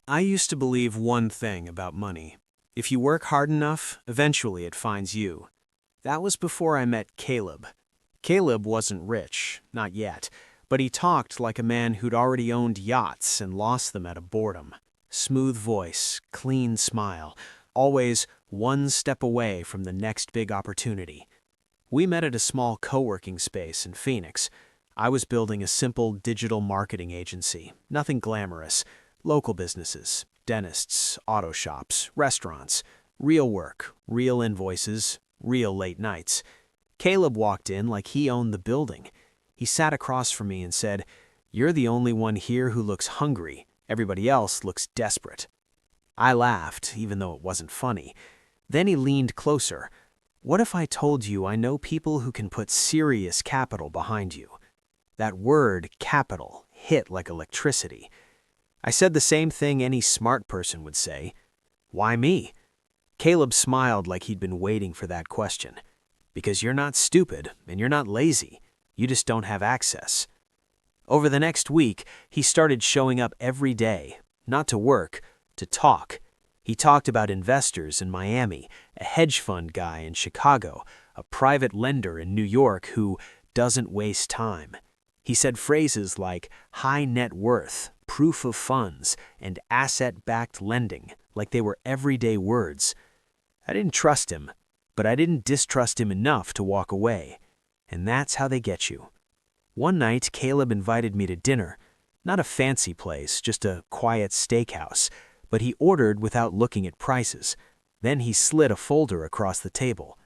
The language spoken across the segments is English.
I used to believe one thing about money. If you work hard enough, eventually it finds you. That was before I met Caleb. Caleb wasn't rich, not yet, but he talked like a man who'd already owned yachts and lost them out of boredom. Smooth voice, clean smile, always one step away from the next big opportunity. We met at a small co-working space in Phoenix. I was building a simple digital marketing agency, nothing glamorous. Local businesses, dentists, auto shops, restaurants, real work, real invoices, real late nights. Caleb walked in like he owned the building. He sat across from me and said, "You're the only one here who looks hungry. Everybody else looks desperate." I laughed, even though it wasn't funny. Then he leaned closer. "What if I told you I know people who can put serious capital behind you?" That word, capital, hit like electricity. I said the same thing any smart person would say. "Why me?" Caleb smiled like he'd been waiting for that question. "Because you're not stupid and you're not lazy. You just don't have access." Over the next week, he started showing up every day, not to work, to talk. He talked about investors in Miami, a hedge fund guy in Chicago, a private lender in New York who doesn't waste time. He said phrases like high net worth, proof of funds, and asset-backed lending, like they were everyday words. I didn't trust him, but I didn't distrust him enough to walk away. And that's how they get you. One night, Caleb invited me to dinner. Not a fancy place, just a quiet steakhouse, but he ordered without looking at prices. Then he slid a folder across the table.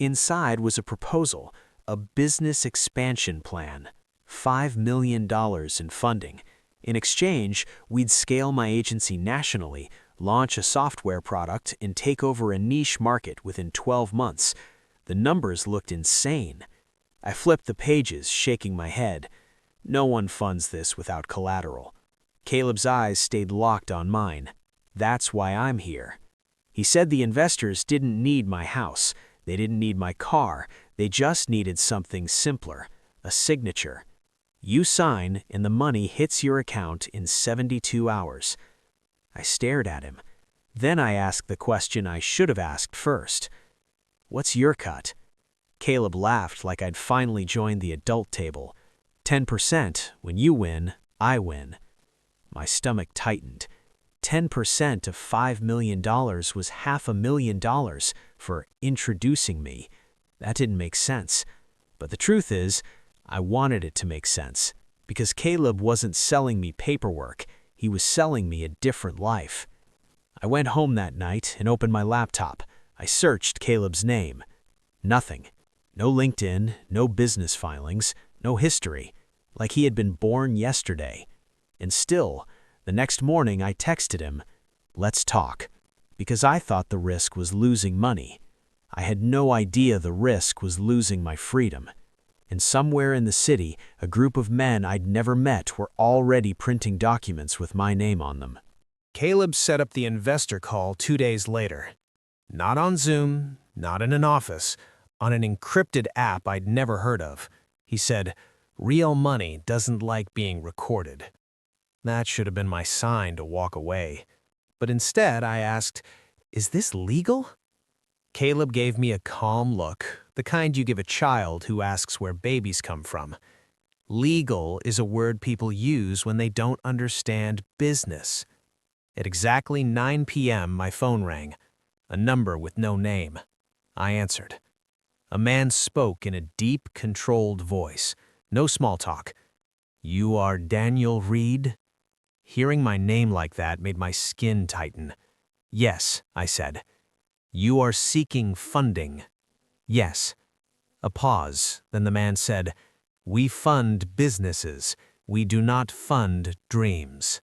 Inside was a proposal, a business expansion plan, $5 million in funding. In exchange, we'd scale my agency nationally, launch a software product, and take over a niche market within 12 months. The numbers looked insane. I flipped the pages, shaking my head. No one funds this without collateral. Caleb's eyes stayed locked on mine. That's why I'm here. He said the investors didn't need my house. They didn't need my car. They just needed something simpler, a signature. You sign, and the money hits your account in 72 hours. I stared at him. Then I asked the question I should have asked first. "What's your cut?" Caleb laughed like I'd finally joined the adult table. 10%, when you win, I win. My stomach tightened. 10% of $5 million was $500,000 for introducing me. That didn't make sense. But the truth is, I wanted it to make sense, because Caleb wasn't selling me paperwork, he was selling me a different life. I went home that night and opened my laptop. I searched Caleb's name. Nothing. No LinkedIn, no business filings, no history, like he had been born yesterday. And still, the next morning I texted him, "Let's talk," because I thought the risk was losing money. I had no idea the risk was losing my freedom. And somewhere in the city, a group of men I'd never met were already printing documents with my name on them. Caleb set up the investor call 2 days later. Not on Zoom, not in an office, on an encrypted app I'd never heard of. He said, "Real money doesn't like being recorded." That should have been my sign to walk away. But instead, I asked, "Is this legal?" Caleb gave me a calm look, the kind you give a child who asks where babies come from. Legal is a word people use when they don't understand business. At exactly 9 p.m., my phone rang, a number with no name. I answered. A man spoke in a deep, controlled voice. No small talk. "You are Daniel Reed?" Hearing my name like that made my skin tighten. "Yes," I said. "You are seeking funding?" "Yes." A pause, then the man said, "We fund businesses. We do not fund dreams."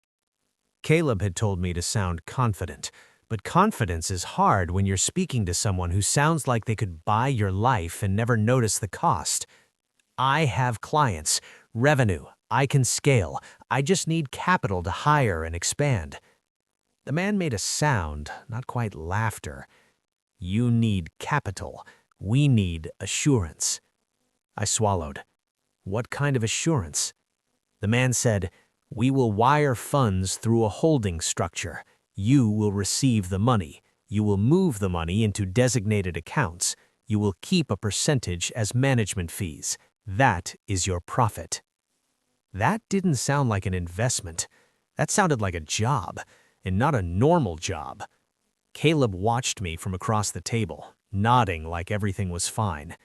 Caleb had told me to sound confident, but confidence is hard when you're speaking to someone who sounds like they could buy your life and never notice the cost. "I have clients, revenue, I can scale. I just need capital to hire and expand." The man made a sound, not quite laughter. "You need capital. We need assurance." I swallowed. "What kind of assurance?" The man said, We will wire funds through a holding structure. You will receive the money. You will move the money into designated accounts. You will keep a percentage as management fees. That is your profit. That didn't sound like an investment. That sounded like a job, and not a normal job. Caleb watched me from across the table, nodding like everything was fine.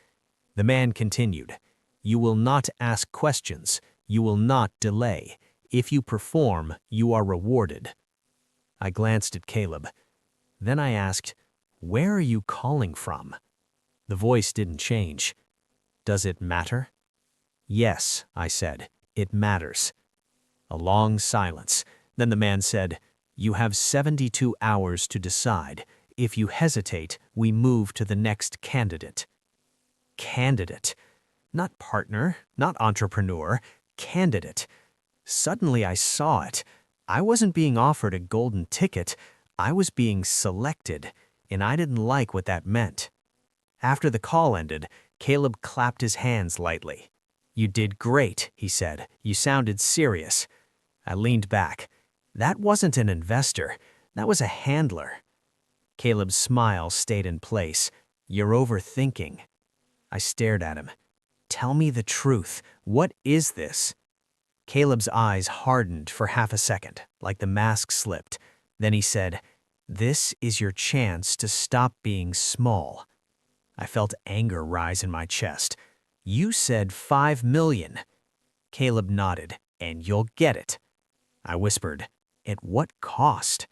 The man continued, "You will not ask questions. You will not delay. If you perform, you are rewarded." I glanced at Caleb. Then I asked, "Where are you calling from?" The voice didn't change. "Does it matter?" "Yes," I said, "it matters." A long silence. Then the man said, "You have 72 hours to decide. If you hesitate, we move to the next candidate." Candidate. Not partner, not entrepreneur, candidate. Suddenly I saw it. I wasn't being offered a golden ticket. I was being selected, and I didn't like what that meant. After the call ended, Caleb clapped his hands lightly. "You did great," he said. "You sounded serious." I leaned back. That wasn't an investor. That was a handler. Caleb's smile stayed in place. "You're overthinking." I stared at him. "Tell me the truth. What is this?" Caleb's eyes hardened for half a second, like the mask slipped. Then he said, "This is your chance to stop being small." I felt anger rise in my chest. "You said 5 million." Caleb nodded. "And you'll get it." I whispered, "At what cost?"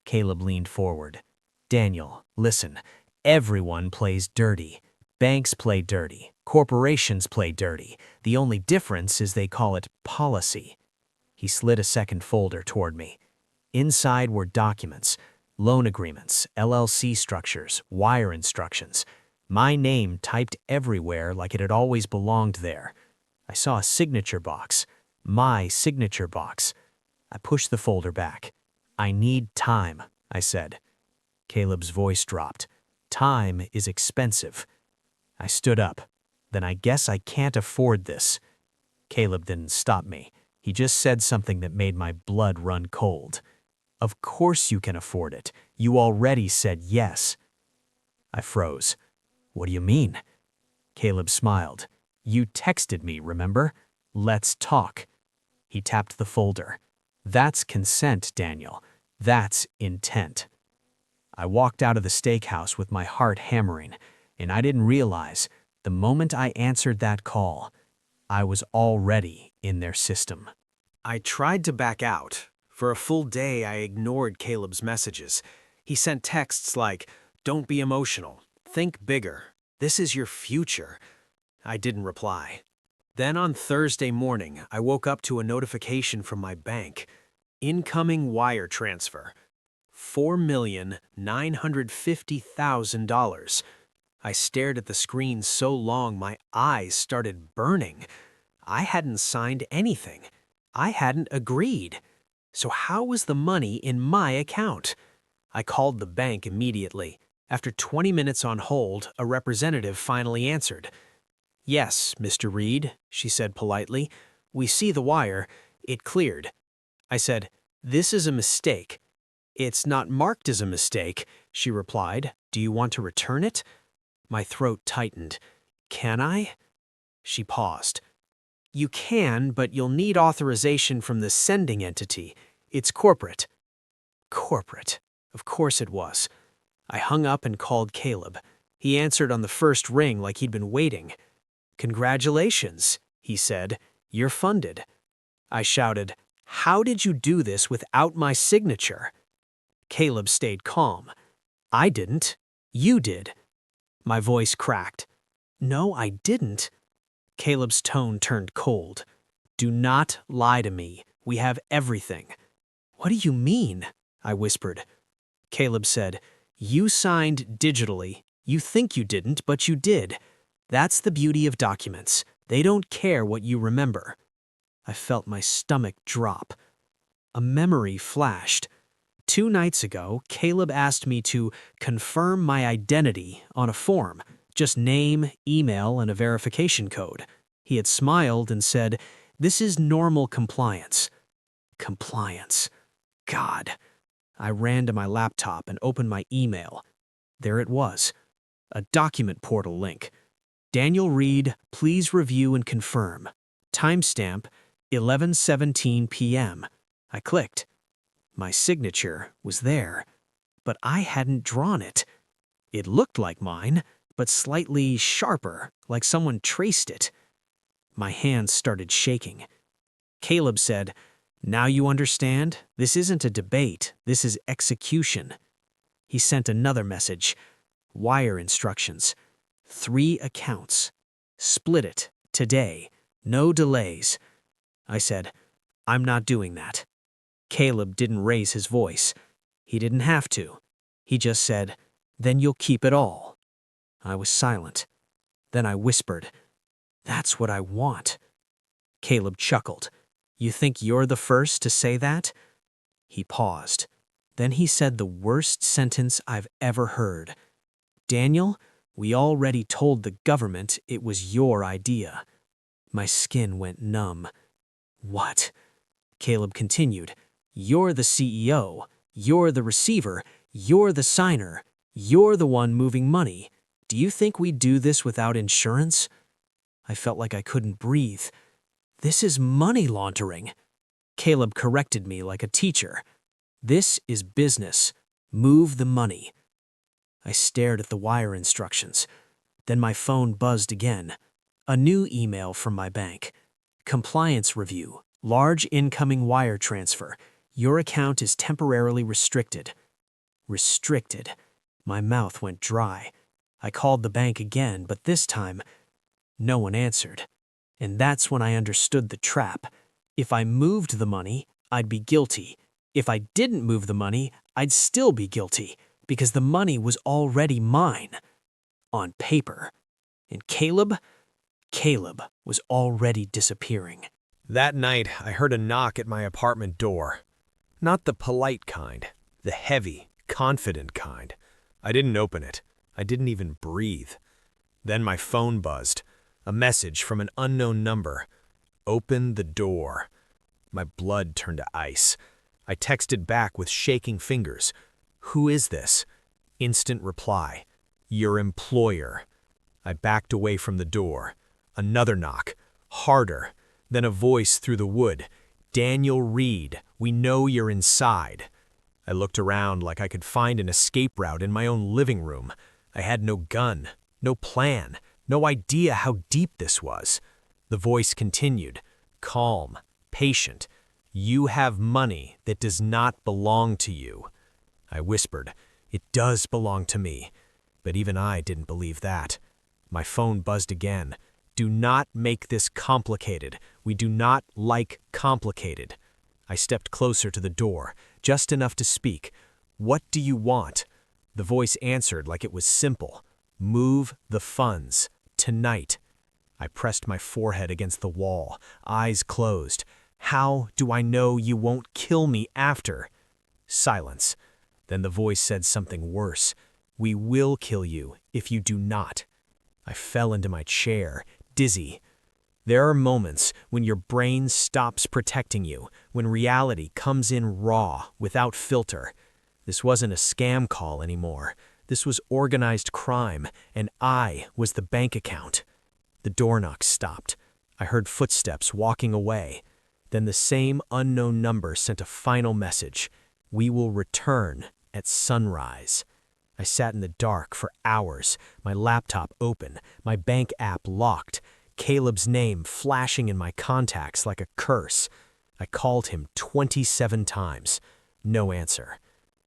Caleb leaned forward. "Daniel, listen. Everyone plays dirty. Banks play dirty. Corporations play dirty. The only difference is they call it policy." He slid a second folder toward me. Inside were documents, loan agreements, LLC structures, wire instructions. My name typed everywhere like it had always belonged there. I saw a signature box. My signature box. I pushed the folder back. "I need time," I said. Caleb's voice dropped. "Time is expensive." I stood up. "Then I guess I can't afford this." Caleb didn't stop me. He just said something that made my blood run cold. "Of course you can afford it. You already said yes." I froze. "What do you mean?" Caleb smiled. "You texted me, remember? Let's talk." He tapped the folder. "That's consent, Daniel. That's intent." I walked out of the steakhouse with my heart hammering, and I didn't realize, the moment I answered that call, I was already in their system. I tried to back out. For a full day, I ignored Caleb's messages. He sent texts like, "Don't be emotional. Think bigger. This is your future." I didn't reply. Then on Thursday morning, I woke up to a notification from my bank. Incoming wire transfer. $4,950,000. I stared at the screen so long my eyes started burning. I hadn't signed anything. I hadn't agreed. So how was the money in my account? I called the bank immediately. After 20 minutes on hold, a representative finally answered. "Yes, Mr. Reed," she said politely. "We see the wire. It cleared." I said, "This is a mistake." "It's not marked as a mistake," she replied. "Do you want to return it?" My throat tightened. "Can I?" She paused. "You can, but you'll need authorization from the sending entity. It's corporate." Corporate. Of course it was. I hung up and called Caleb. He answered on the first ring like he'd been waiting. "Congratulations," he said. "You're funded." I shouted, "How did you do this without my signature?" Caleb stayed calm. "I didn't. You did." My voice cracked. "No, I didn't." Caleb's tone turned cold. "Do not lie to me. We have everything." "What do you mean?" I whispered. Caleb said, "You signed digitally. You think you didn't, but you did. That's the beauty of documents. They don't care what you remember." I felt my stomach drop. A memory flashed. 2 nights ago, Caleb asked me to confirm my identity on a form, just name, email, and a verification code. He had smiled and said, "This is normal compliance." Compliance. God. I ran to my laptop and opened my email. There it was. A document portal link. Daniel Reed, please review and confirm. Timestamp 11:17 p.m. I clicked. My signature was there, but I hadn't drawn it. It looked like mine, but slightly sharper, like someone traced it. My hands started shaking. Caleb said, "Now you understand? This isn't a debate. This is execution." He sent another message. Wire instructions. 3 accounts. Split it. Today. No delays. I said, "I'm not doing that." Caleb didn't raise his voice. He didn't have to. He just said, "Then you'll keep it all." I was silent. Then I whispered, "That's what I want." Caleb chuckled. "You think you're the first to say that?" He paused. Then he said the worst sentence I've ever heard. "Daniel, we already told the government it was your idea." My skin went numb. "What?" Caleb continued. "You're the CEO. You're the receiver. You're the signer. You're the one moving money. Do you think we'd do this without insurance?" I felt like I couldn't breathe. "This is money laundering." Caleb corrected me like a teacher. "This is business. Move the money." I stared at the wire instructions. Then my phone buzzed again. A new email from my bank. "Compliance review. Large incoming wire transfer. Your account is temporarily restricted." Restricted. My mouth went dry. I called the bank again, but this time, no one answered. And that's when I understood the trap. If I moved the money, I'd be guilty. If I didn't move the money, I'd still be guilty, because the money was already mine. On paper. And Caleb was already disappearing. That night, I heard a knock at my apartment door. Not the polite kind, the heavy, confident kind. I didn't open it. I didn't even breathe. Then my phone buzzed. A message from an unknown number. "Open the door." My blood turned to ice. I texted back with shaking fingers. "Who is this?" Instant reply. "Your employer." I backed away from the door. Another knock. Harder. Then a voice through the wood. "Daniel Reed, we know you're inside." I looked around like I could find an escape route in my own living room. I had no gun, no plan, no idea how deep this was. The voice continued, calm, patient. "You have money that does not belong to you." I whispered, "It does belong to me." But even I didn't believe that. My phone buzzed again. "Do not make this complicated. We do not like complicated." I stepped closer to the door, just enough to speak. "What do you want?" The voice answered like it was simple. "Move the funds. Tonight." I pressed my forehead against the wall, eyes closed. "How do I know you won't kill me after?" Silence. Then the voice said something worse. "We will kill you if you do not." I fell into my chair, dizzy. There are moments when your brain stops protecting you, when reality comes in raw, without filter. This wasn't a scam call anymore. This was organized crime, and I was the bank account. The door knock stopped. I heard footsteps walking away. Then the same unknown number sent a final message. "We will return at sunrise." I sat in the dark for hours, my laptop open, my bank app locked, Caleb's name flashing in my contacts like a curse. I called him 27 times. No answer.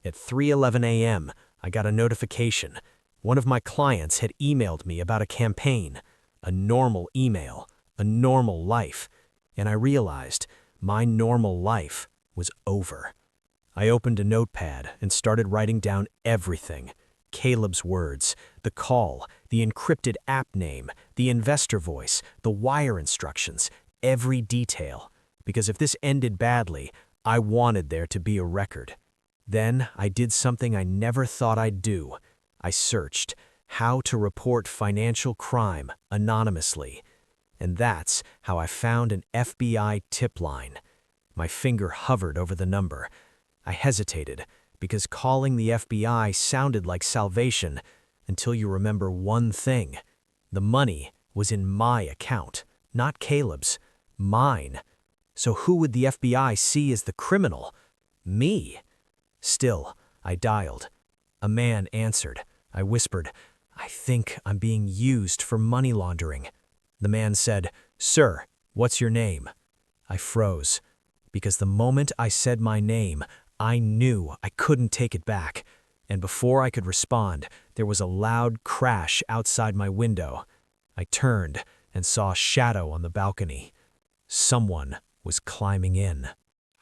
At 3:11 a.m., I got a notification. One of my clients had emailed me about a campaign, a normal email, a normal life, and I realized my normal life was over. I opened a notepad and started writing down everything. Caleb's words, the call, the encrypted app name, the investor voice, the wire instructions, every detail. Because if this ended badly, I wanted there to be a record. Then I did something I never thought I'd do. I searched how to report financial crime anonymously. And that's how I found an FBI tip line. My finger hovered over the number. I hesitated, because calling the FBI sounded like salvation, until you remember one thing. The money was in my account, not Caleb's. Mine. So who would the FBI see as the criminal? Me. Still, I dialed. A man answered. I whispered, "I think I'm being used for money laundering." The man said, "Sir, what's your name?" I froze, because the moment I said my name, I knew I couldn't take it back. And before I could respond, there was a loud crash outside my window. I turned and saw a shadow on the balcony. Someone was climbing in.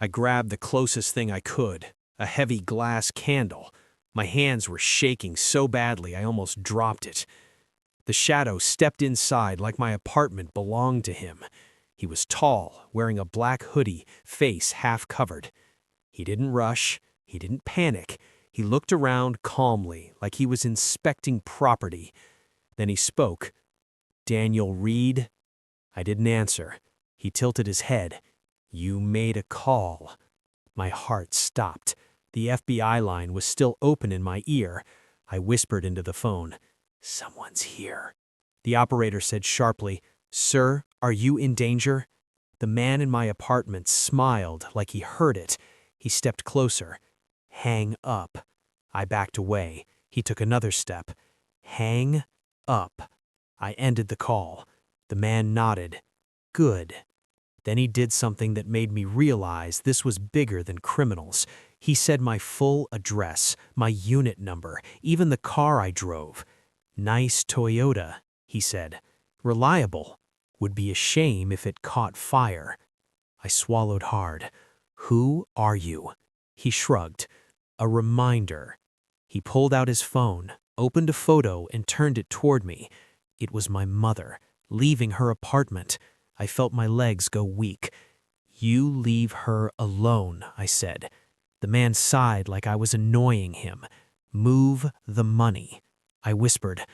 I grabbed the closest thing I could, a heavy glass candle. My hands were shaking so badly I almost dropped it. The shadow stepped inside like my apartment belonged to him. He was tall, wearing a black hoodie, face half covered. He didn't rush. He didn't panic. He looked around calmly, like he was inspecting property. Then he spoke. "Daniel Reed?" I didn't answer. He tilted his head. "You made a call." My heart stopped. The FBI line was still open in my ear. I whispered into the phone, "Someone's here." The operator said sharply, "Sir, are you in danger?" The man in my apartment smiled like he heard it. He stepped closer. "Hang up." I backed away. He took another step. "Hang up." I ended the call. The man nodded. "Good." Then he did something that made me realize this was bigger than criminals. He said my full address, my unit number, even the car I drove. "Nice Toyota," he said. "Reliable. Would be a shame if it caught fire." I swallowed hard. "Who are you?" He shrugged. "A reminder." He pulled out his phone, opened a photo, and turned it toward me. It was my mother, leaving her apartment. I felt my legs go weak. "You leave her alone," I said. The man sighed like I was annoying him. "Move the money." I whispered,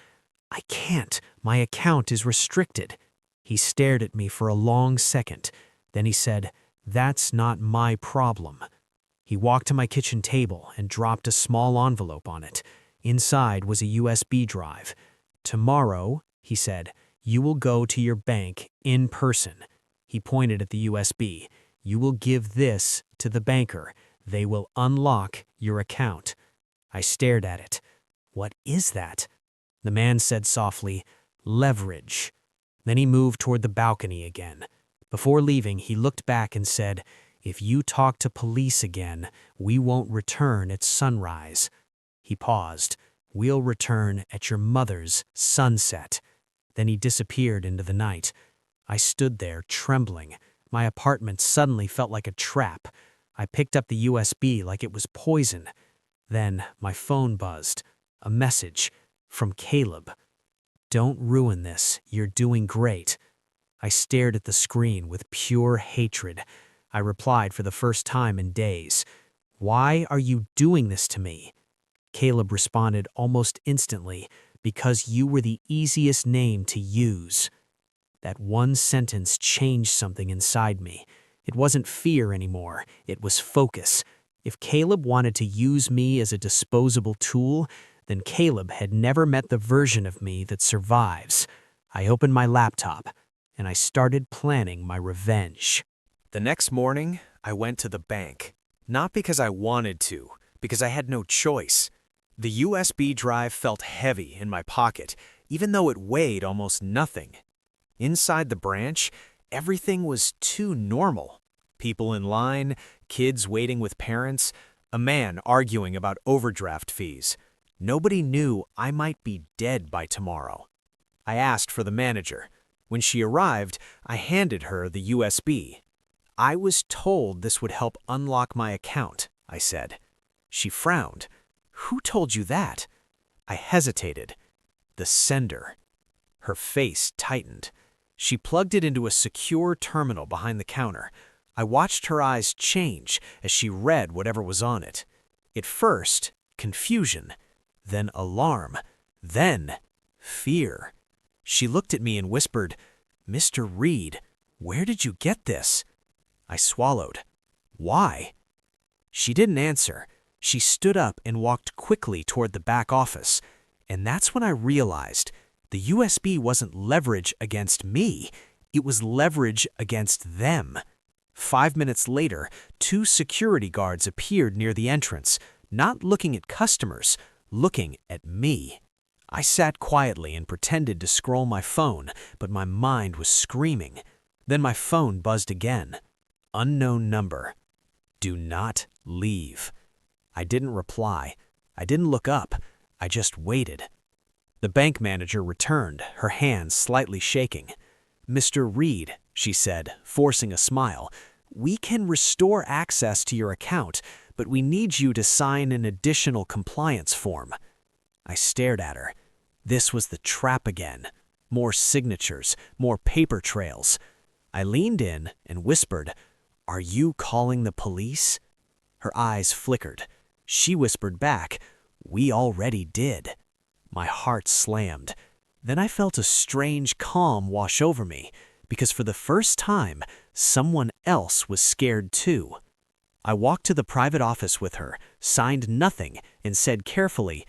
"I can't. My account is restricted." He stared at me for a long second. Then he said, "That's not my problem." He walked to my kitchen table and dropped a small envelope on it. Inside was a USB drive. "Tomorrow," he said, "you will go to your bank in person." He pointed at the USB. "You will give this to the banker. They will unlock your account." I stared at it. "What is that?" The man said softly, "Leverage." Then he moved toward the balcony again. Before leaving, he looked back and said, "If you talk to police again, we won't return at sunrise." He paused. "We'll return at your mother's sunset." Then he disappeared into the night. I stood there, trembling. My apartment suddenly felt like a trap. I picked up the USB like it was poison. Then my phone buzzed. A message from Caleb. "Don't ruin this. You're doing great." I stared at the screen with pure hatred. I replied for the first time in days. "Why are you doing this to me?" Caleb responded almost instantly, "Because you were the easiest name to use." That one sentence changed something inside me. It wasn't fear anymore. It was focus. If Caleb wanted to use me as a disposable tool, then Caleb had never met the version of me that survives. I opened my laptop, and I started planning my revenge. The next morning, I went to the bank. Not because I wanted to, because I had no choice. The USB drive felt heavy in my pocket, even though it weighed almost nothing. Inside the branch, everything was too normal. People in line, kids waiting with parents, a man arguing about overdraft fees. Nobody knew I might be dead by tomorrow. I asked for the manager. When she arrived, I handed her the USB. "I was told this would help unlock my account," I said. She frowned. "Who told you that?" I hesitated. "The sender." Her face tightened. She plugged it into a secure terminal behind the counter. I watched her eyes change as she read whatever was on it. At first, confusion, then alarm, then fear. She looked at me and whispered, "Mr. Reed, where did you get this?" I swallowed. Why? She didn't answer. She stood up and walked quickly toward the back office. And that's when I realized the USB wasn't leverage against me. It was leverage against them. 5 minutes later, 2 security guards appeared near the entrance, not looking at customers, looking at me. I sat quietly and pretended to scroll my phone, but my mind was screaming. Then my phone buzzed again. Unknown number. Do not leave. I didn't reply. I didn't look up. I just waited. The bank manager returned, her hands slightly shaking. "Mr. Reed," she said, forcing a smile, "we can restore access to your account, but we need you to sign an additional compliance form." I stared at her. This was the trap again. More signatures, more paper trails. I leaned in and whispered, "Are you calling the police?" Her eyes flickered. She whispered back, "We already did." My heart slammed. Then I felt a strange calm wash over me, because for the first time, someone else was scared too. I walked to the private office with her, signed nothing, and said carefully,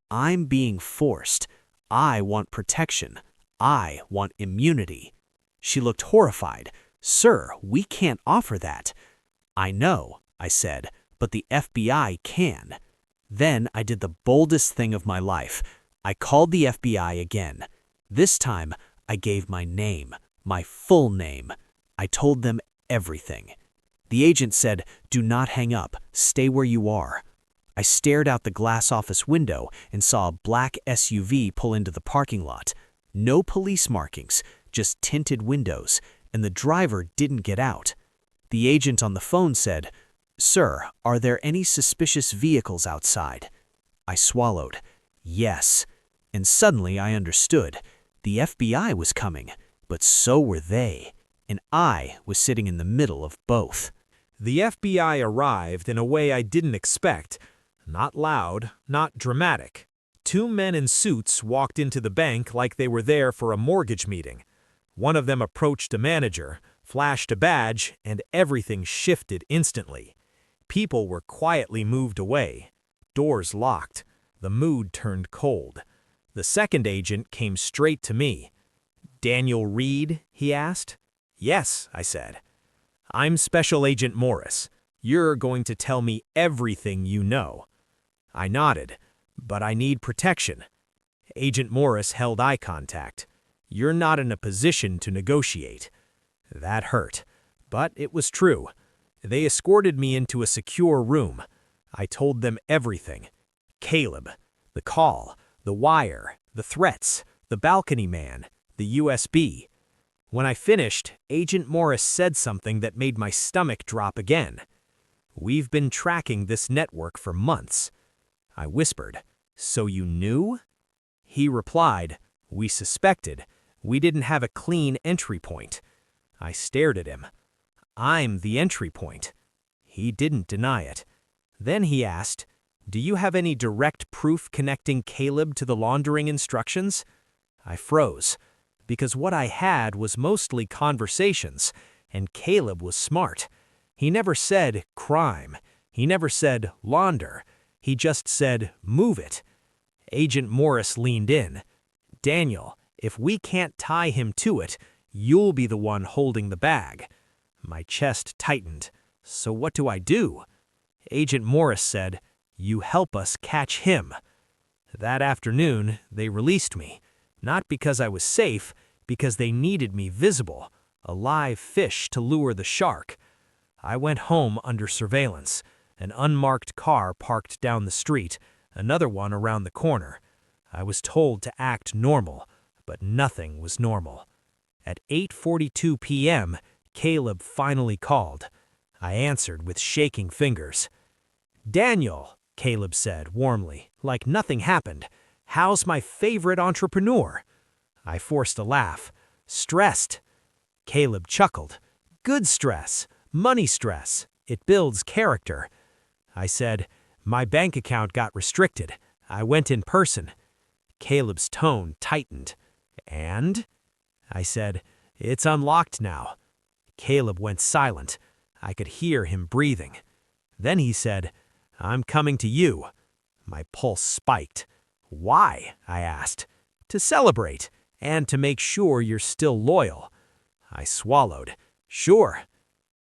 "I'm being forced. I want protection. I want immunity." She looked horrified. "Sir, we can't offer that." "I know," I said, "but the FBI can." Then I did the boldest thing of my life. I called the FBI again. This time, I gave my name, my full name. I told them everything. The agent said, "Do not hang up. Stay where you are." I stared out the glass office window and saw a black SUV pull into the parking lot. No police markings, just tinted windows, and the driver didn't get out. The agent on the phone said, "Sir, are there any suspicious vehicles outside?" I swallowed. Yes. And suddenly I understood. The FBI was coming, but so were they, and I was sitting in the middle of both. The FBI arrived in a way I didn't expect. Not loud, not dramatic. 2 men in suits walked into the bank like they were there for a mortgage meeting. One of them approached a manager, flashed a badge, and everything shifted instantly. People were quietly moved away. Doors locked. The mood turned cold. The second agent came straight to me. "Daniel Reed?" he asked. "Yes," I said. "I'm Special Agent Morris. You're going to tell me everything you know." I nodded. "But I need protection." Agent Morris held eye contact. "You're not in a position to negotiate." That hurt, but it was true. They escorted me into a secure room. I told them everything. Caleb, the call, the wire, the threats, the balcony man, the USB. When I finished, Agent Morris said something that made my stomach drop again. "We've been tracking this network for months." I whispered, "So you knew?" He replied, "We suspected. We didn't have a clean entry point." I stared at him. "I'm the entry point." He didn't deny it. Then he asked, "Do you have any direct proof connecting Caleb to the laundering instructions?" I froze, because what I had was mostly conversations, and Caleb was smart. He never said crime. He never said launder. He just said move it. Agent Morris leaned in. "Daniel, if we can't tie him to it, you'll be the one holding the bag." My chest tightened. "So what do I do?" Agent Morris said, "You help us catch him." That afternoon, they released me, not because I was safe, because they needed me visible, a live fish to lure the shark. I went home under surveillance, an unmarked car parked down the street, another one around the corner. I was told to act normal, but nothing was normal. At 8:42 p.m., Caleb finally called. I answered with shaking fingers. "Daniel," Caleb said warmly, like nothing happened, "how's my favorite entrepreneur?" I forced a laugh. "Stressed." Caleb chuckled. "Good stress. Money stress. It builds character." I said, "My bank account got restricted. I went in person." Caleb's tone tightened. "And?" I said, "It's unlocked now." Caleb went silent. I could hear him breathing. Then he said, "I'm coming to you." My pulse spiked. "Why?" I asked. "To celebrate, and to make sure you're still loyal." I swallowed. "Sure."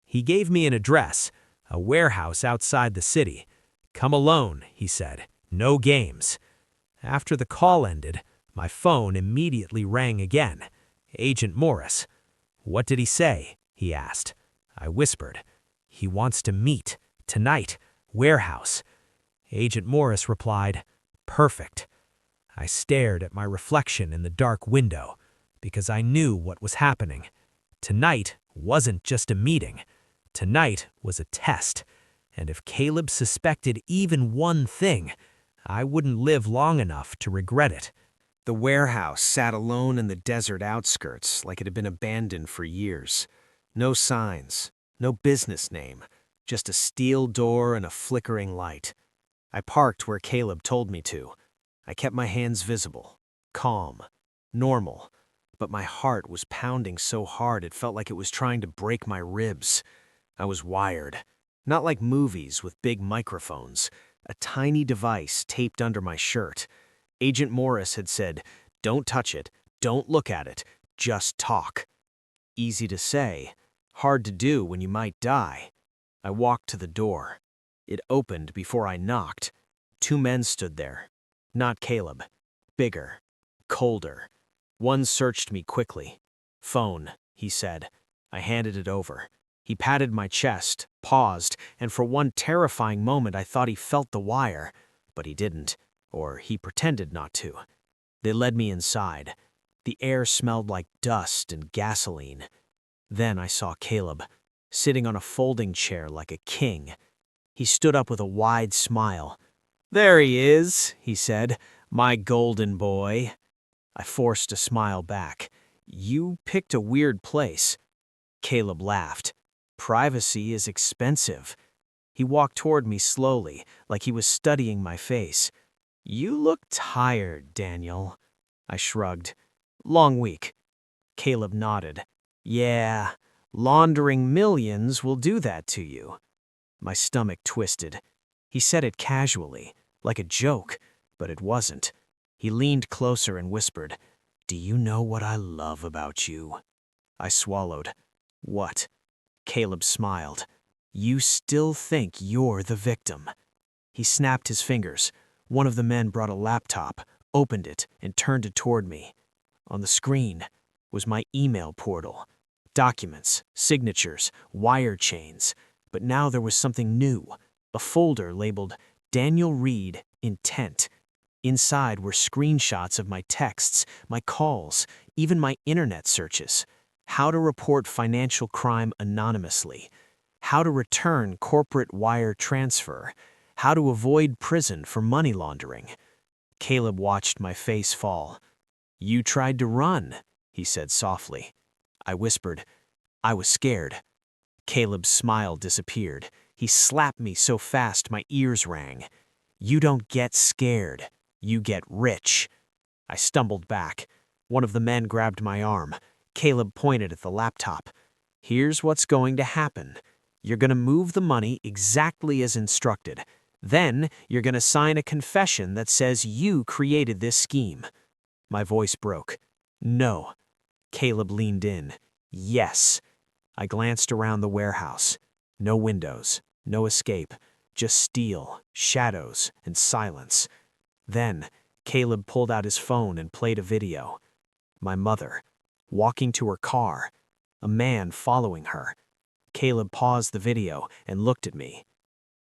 He gave me an address, a warehouse outside the city. "Come alone," he said. "No games." After the call ended, my phone immediately rang again. Agent Morris. "What did he say?" he asked. I whispered. "He wants to meet. Tonight. Warehouse." Agent Morris replied, "Perfect." I stared at my reflection in the dark window, because I knew what was happening. Tonight wasn't just a meeting. Tonight was a test, and if Caleb suspected even one thing, I wouldn't live long enough to regret it. The warehouse sat alone in the desert outskirts like it had been abandoned for years. No signs, no business name, just a steel door and a flickering light. I parked where Caleb told me to. I kept my hands visible, calm, normal, but my heart was pounding so hard it felt like it was trying to break my ribs. I was wired, not like movies with big microphones, a tiny device taped under my shirt. Agent Morris had said, "Don't touch it, don't look at it, just talk." Easy to say, hard to do when you might die. I walked to the door. It opened before I knocked. 2 men stood there. Not Caleb. Bigger. Colder. One searched me quickly. "Phone," he said. I handed it over. He patted my chest, paused, and for one terrifying moment I thought he felt the wire. But he didn't, or he pretended not to. They led me inside. The air smelled like dust and gasoline. Then I saw Caleb, sitting on a folding chair like a king. He stood up with a wide smile. "There he is," he said, "my golden boy." I forced a smile back. "You picked a weird place." Caleb laughed. "Privacy is expensive." He walked toward me slowly, like he was studying my face. "You look tired, Daniel." I shrugged. "Long week." Caleb nodded. "Yeah, laundering millions will do that to you." My stomach twisted. He said it casually, like a joke, but it wasn't. He leaned closer and whispered, "Do you know what I love about you?" I swallowed. "What?" Caleb smiled. "You still think you're the victim." He snapped his fingers. One of the men brought a laptop, opened it, and turned it toward me. On the screen was my email portal. Documents, signatures, wire chains. But now there was something new. A folder labeled Daniel Reed Intent. Inside were screenshots of my texts, my calls, even my internet searches. How to report financial crime anonymously. How to return corporate wire transfer. How to avoid prison for money laundering. Caleb watched my face fall. "You tried to run," he said softly. I whispered, "I was scared." Caleb's smile disappeared. He slapped me so fast my ears rang. "You don't get scared. You get rich." I stumbled back. One of the men grabbed my arm. Caleb pointed at the laptop. "Here's what's going to happen. You're going to move the money exactly as instructed. Then you're going to sign a confession that says you created this scheme." My voice broke. "No." Caleb leaned in. "Yes." I glanced around the warehouse. No windows, no escape, just steel, shadows, and silence. Then Caleb pulled out his phone and played a video. My mother, walking to her car, a man following her. Caleb paused the video and looked at me.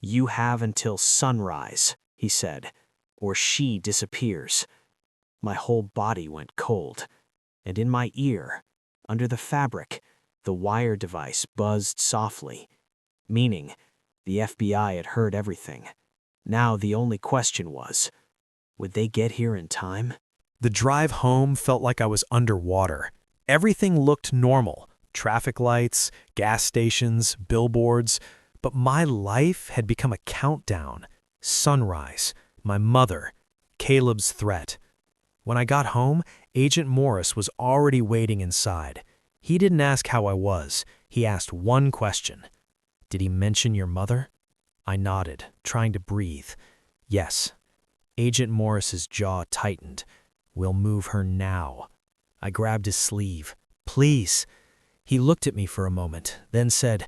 "You have until sunrise," he said, "or she disappears." My whole body went cold, and in my ear, under the fabric, the wire device buzzed softly, meaning the FBI had heard everything. Now the only question was, would they get here in time? The drive home felt like I was underwater. Everything looked normal. Traffic lights, gas stations, billboards. But my life had become a countdown. Sunrise, my mother, Caleb's threat. When I got home, Agent Morris was already waiting inside. He didn't ask how I was. He asked one question. Did he mention your mother? I nodded, trying to breathe. Yes. Agent Morris's jaw tightened. We'll move her now. I grabbed his sleeve. Please. He looked at me for a moment, then said,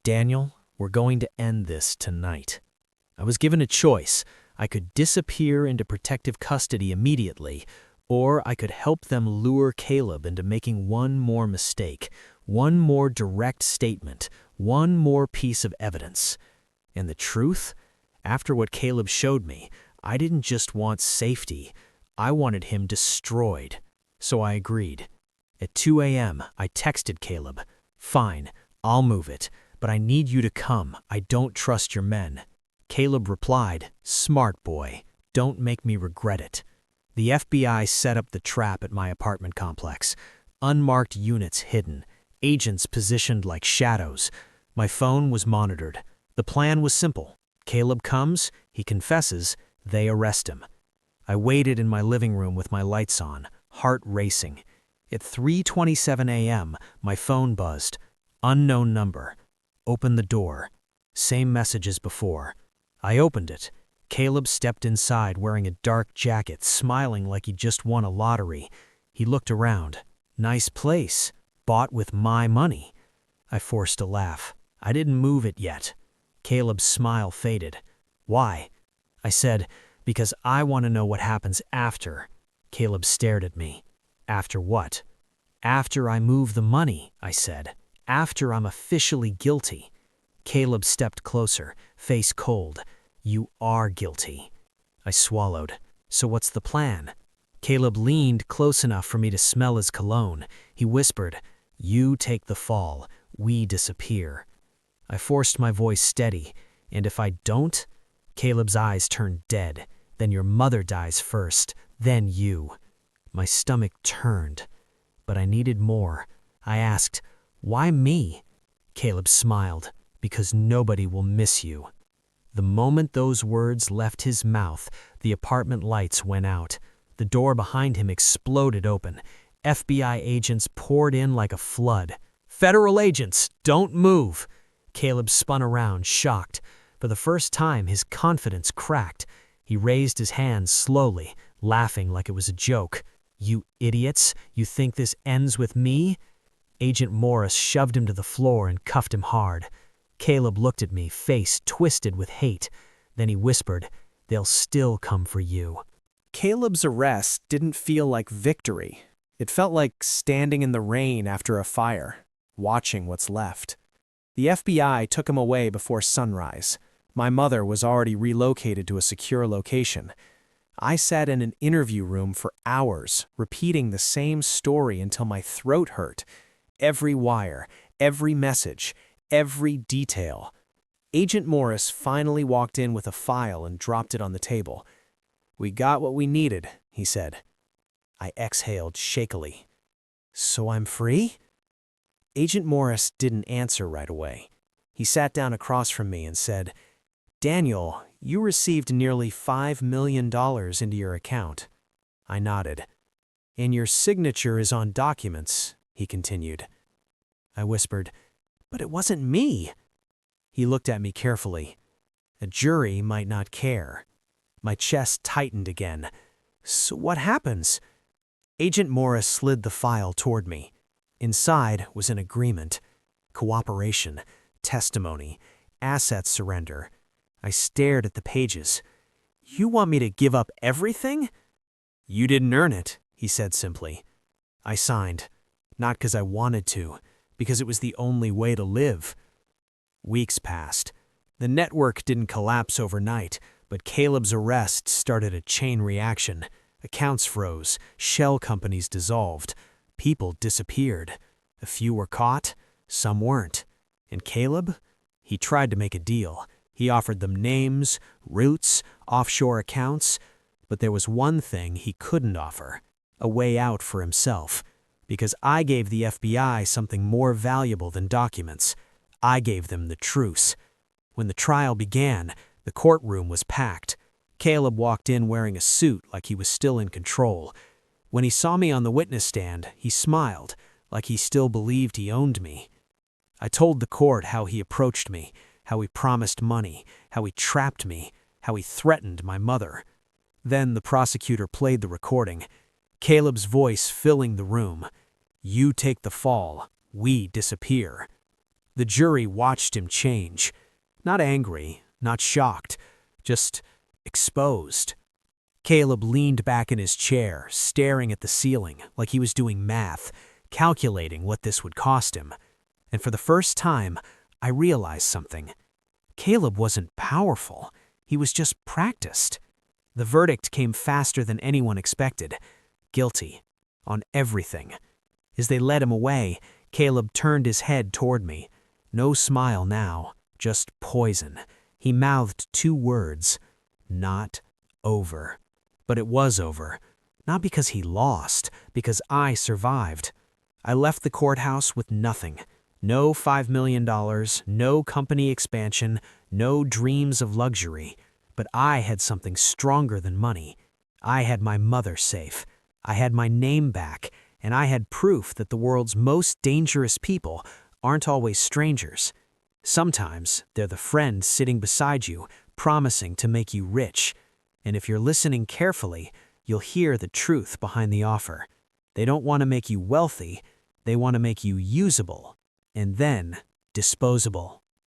Daniel, we're going to end this tonight. I was given a choice. I could disappear into protective custody immediately, or I could help them lure Caleb into making one more mistake, one more direct statement, one more piece of evidence. And the truth? After what Caleb showed me, I didn't just want safety. I wanted him destroyed. So I agreed. At 2 a.m., I texted Caleb. Fine, I'll move it, but I need you to come. I don't trust your men. Caleb replied, Smart boy, don't make me regret it. The FBI set up the trap at my apartment complex. Unmarked units hidden, agents positioned like shadows. My phone was monitored. The plan was simple. Caleb comes, he confesses, they arrest him. I waited in my living room with my lights on, heart racing. At 3:27 a.m., my phone buzzed. Unknown number. Open the door. Same message as before. I opened it. Caleb stepped inside wearing a dark jacket, smiling like he just won a lottery. He looked around. Nice place. Bought with my money. I forced a laugh. I didn't move it yet. Caleb's smile faded. Why? I said, because I want to know what happens after. Caleb stared at me. After what? After I move the money, I said. After I'm officially guilty. Caleb stepped closer, face cold. You are guilty. I swallowed. So what's the plan? Caleb leaned close enough for me to smell his cologne. He whispered, You take the fall. We disappear. I forced my voice steady. And if I don't? Caleb's eyes turned dead. Then your mother dies first. Then you. My stomach turned. But I needed more. I asked, Why me? Caleb smiled. Because nobody will miss you. The moment those words left his mouth, the apartment lights went out. The door behind him exploded open. FBI agents poured in like a flood. Federal agents, don't move! Caleb spun around, shocked. For the first time, his confidence cracked. He raised his hands slowly, laughing like it was a joke. You idiots, you think this ends with me? Agent Morris shoved him to the floor and cuffed him hard. Caleb looked at me, face twisted with hate. Then he whispered, They'll still come for you. Caleb's arrest didn't feel like victory. It felt like standing in the rain after a fire, watching what's left. The FBI took him away before sunrise. My mother was already relocated to a secure location. I sat in an interview room for hours, repeating the same story until my throat hurt. Every wire, every message, every detail. Agent Morris finally walked in with a file and dropped it on the table. We got what we needed, he said. I exhaled shakily. So I'm free? Agent Morris didn't answer right away. He sat down across from me and said, Daniel, you received nearly $5 million into your account. I nodded. And your signature is on documents, he continued. I whispered, But it wasn't me. He looked at me carefully. A jury might not care. My chest tightened again. So what happens? Agent Morris slid the file toward me. Inside was an agreement. Cooperation, testimony, asset surrender. I stared at the pages. You want me to give up everything? You didn't earn it, he said simply. I signed. Not because I wanted to, because it was the only way to live. Weeks passed. The network didn't collapse overnight, but Caleb's arrest started a chain reaction. Accounts froze, shell companies dissolved, people disappeared. A few were caught, some weren't. And Caleb? He tried to make a deal. He offered them names, routes, offshore accounts, but there was one thing he couldn't offer, a way out for himself. Because I gave the FBI something more valuable than documents. I gave them the truce. When the trial began, the courtroom was packed. Caleb walked in wearing a suit like he was still in control. When he saw me on the witness stand, he smiled, like he still believed he owned me. I told the court how he approached me, how he promised money, how he trapped me, how he threatened my mother. Then the prosecutor played the recording, Caleb's voice filling the room. You take the fall, we disappear. The jury watched him change. Not angry, not shocked, just exposed. Caleb leaned back in his chair, staring at the ceiling like he was doing math, calculating what this would cost him. And for the first time, I realized something. Caleb wasn't powerful. He was just practiced. The verdict came faster than anyone expected. Guilty. On everything. As they led him away, Caleb turned his head toward me. No smile now, just poison. He mouthed 2 words. Not over. But it was over. Not because he lost, because I survived. I left the courthouse with nothing. No $5 million, no company expansion, no dreams of luxury. But I had something stronger than money. I had my mother safe. I had my name back, and I had proof that the world's most dangerous people aren't always strangers. Sometimes they're the friend sitting beside you, promising to make you rich. And if you're listening carefully, you'll hear the truth behind the offer. They don't want to make you wealthy, they want to make you usable, and then disposable.